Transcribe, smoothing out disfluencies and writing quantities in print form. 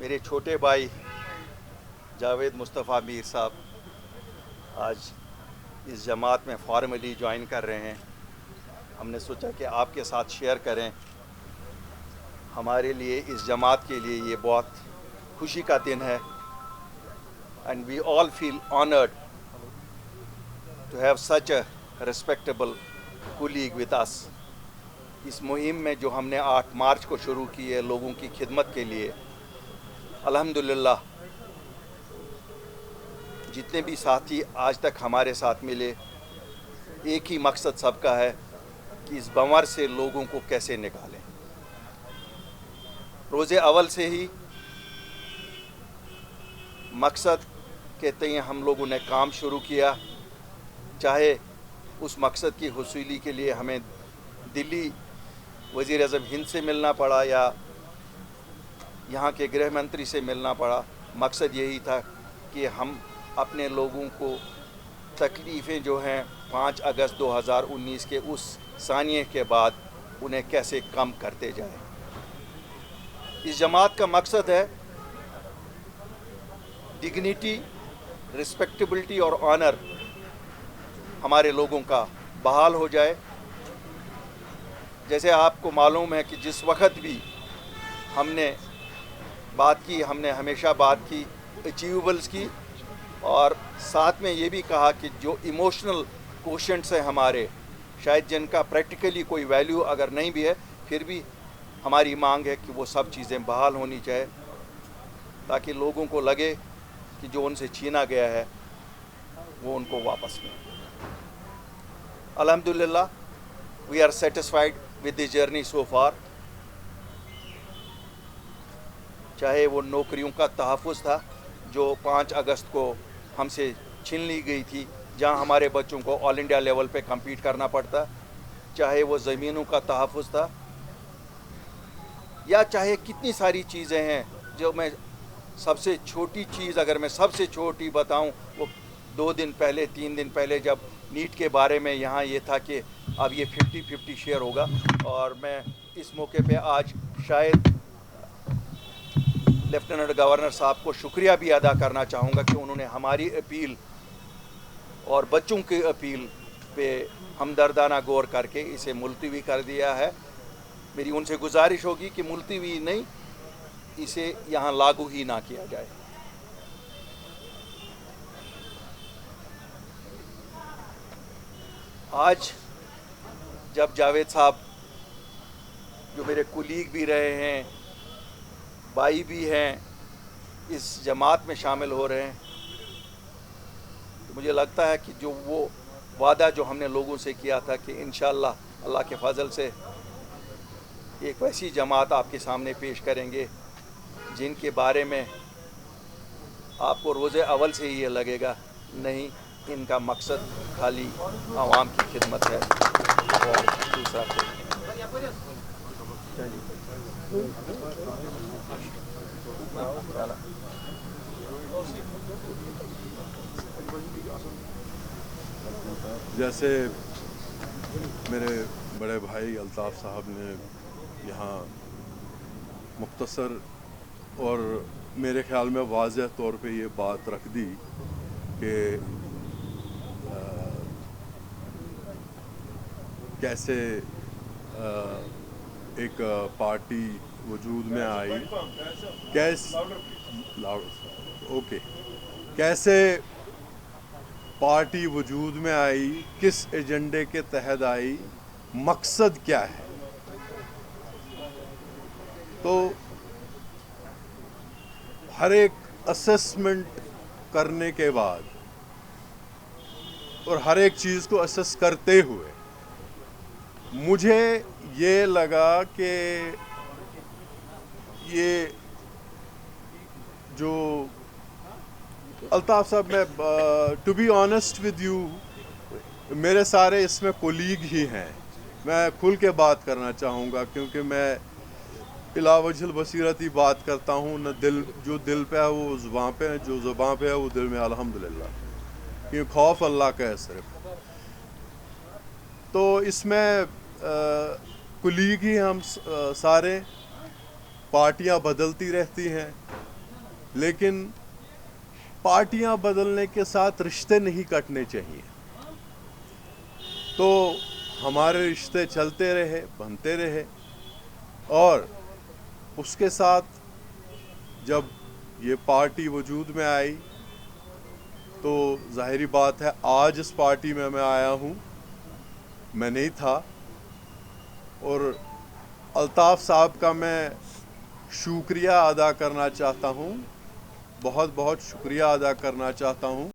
میرے چھوٹے بھائی جاوید مصطفیٰ میر صاحب آج اس جماعت میں فارملی جوائن کر رہے ہیں. ہم نے سوچا کہ آپ کے ساتھ شیئر کریں. ہمارے لیے اس جماعت کے لیے یہ بہت خوشی کا دن ہے and we all feel honoured to have such a respectable colleague with us. اس مہم میں جو ہم نے 8 مارچ کو شروع کی ہے لوگوں کی خدمت کے لیے، الحمدللہ جتنے بھی ساتھی آج تک ہمارے ساتھ ملے، ایک ہی مقصد سب کا ہے کہ اس بنور سے لوگوں کو کیسے نکالیں. روز اول سے ہی مقصد کے تئیں ہم لوگوں نے کام شروع کیا، چاہے اس مقصد کی حصولی کے لیے ہمیں دلی وزیر اعظم ہند سے ملنا پڑا یا یہاں کے گرہ منتری سے ملنا پڑا. مقصد یہی تھا کہ ہم اپنے لوگوں کو تکلیفیں جو ہیں 5 اگست 2019 کے اس ثانیے کے بعد انہیں کیسے کم کرتے جائیں. اس جماعت کا مقصد ہے ڈگنیٹی، رسپیکٹیبلٹی اور آنر ہمارے لوگوں کا بحال ہو جائے. جیسے آپ کو معلوم ہے کہ جس وقت بھی ہم نے بات کی، ہم نے ہمیشہ بات کی اچیویبلز کی، اور ساتھ میں یہ بھی کہا کہ جو ایموشنل کوشنٹس ہیں ہمارے، شاید جن کا پریکٹیکلی کوئی ویلیو اگر نہیں بھی ہے، پھر بھی ہماری مانگ ہے کہ وہ سب چیزیں بحال ہونی چاہیے تاکہ لوگوں کو لگے کہ جو ان سے چھینا گیا ہے وہ ان کو واپس ملے. الحمدللہ we are satisfied with the journey so far. چاہے وہ نوکریوں کا تحفظ تھا جو 5 اگست کو ہم سے چھین لی گئی تھی، جہاں ہمارے بچوں کو آل انڈیا لیول پہ کمپیٹ کرنا پڑتا، چاہے وہ زمینوں کا تحفظ تھا، یا چاہے کتنی ساری چیزیں ہیں. جو میں سب سے چھوٹی چیز اگر میں سب سے چھوٹی بتاؤں، وہ 2 دن پہلے 3 دن پہلے جب نیٹ کے بارے میں یہاں یہ تھا کہ اب یہ 50-50 شیئر ہوگا، اور میں اس موقع پہ آج شاید لیفٹیننٹ گورنر صاحب کو شکریہ بھی ادا کرنا چاہوں گا کہ انہوں نے ہماری اپیل اور بچوں کی اپیل پہ ہمدردانہ غور کر کے اسے ملتوی کر دیا ہے. میری ان سے گزارش ہوگی کہ ملتوی نہیں، اسے یہاں لاگو ہی نہ کیا جائے. آج جب جاوید صاحب جو میرے کولیگ بھی رہے ہیں، بھائی بھی ہیں، اس جماعت میں شامل ہو رہے ہیں، تو مجھے لگتا ہے کہ جو وہ وعدہ جو ہم نے لوگوں سے کیا تھا کہ انشاءاللہ اللہ کے فضل سے ایک ویسی جماعت آپ کے سامنے پیش کریں گے جن کے بارے میں آپ کو روز اول سے ہی یہ لگے گا نہیں، ان کا مقصد خالی عوام کی خدمت ہے اور دوسرا کوئی نہیں. جیسے میرے بڑے بھائی الطاف صاحب نے یہاں مختصر اور میرے خیال میں واضح طور پہ یہ بات رکھ دی کہ کیسے ایک پارٹی وجود میں آئی، کیسے پارٹی وجود میں آئی، کس ایجنڈے کے تحت آئی، مقصد کیا ہے. تو ہر ایک اسسمنٹ کرنے کے بعد اور ہر ایک چیز کو اسس کرتے ہوئے مجھے یہ لگا کہ یہ جو الطاف صاحب، میں to be honest with you, میرے سارے اس میں کولیگ ہی ہیں. میں کھل کے بات کرنا چاہوں گا کیونکہ میں بلا وجہ البصیرت ہی بات کرتا ہوں، نہ جو دل پہ ہے وہ زباں پہ ہے، جو زباں پہ ہے وہ دل میں، الحمدللہ. کیوں خوف اللہ کا ہے صرف. تو اس میں کولیگ ہی ہم سارے، پارٹیاں بدلتی رہتی ہیں، لیکن پارٹیاں بدلنے کے ساتھ رشتے نہیں کٹنے چاہیے. تو ہمارے رشتے چلتے رہے, بنتے رہے, اور اس کے ساتھ جب یہ پارٹی وجود میں آئی تو ظاہری بات ہے آج اس پارٹی میں آیا ہوں, میں نہیں تھا. اور الطاف صاحب کا میں شکریہ ادا کرنا چاہتا ہوں, بہت بہت شکریہ ادا کرنا چاہتا ہوں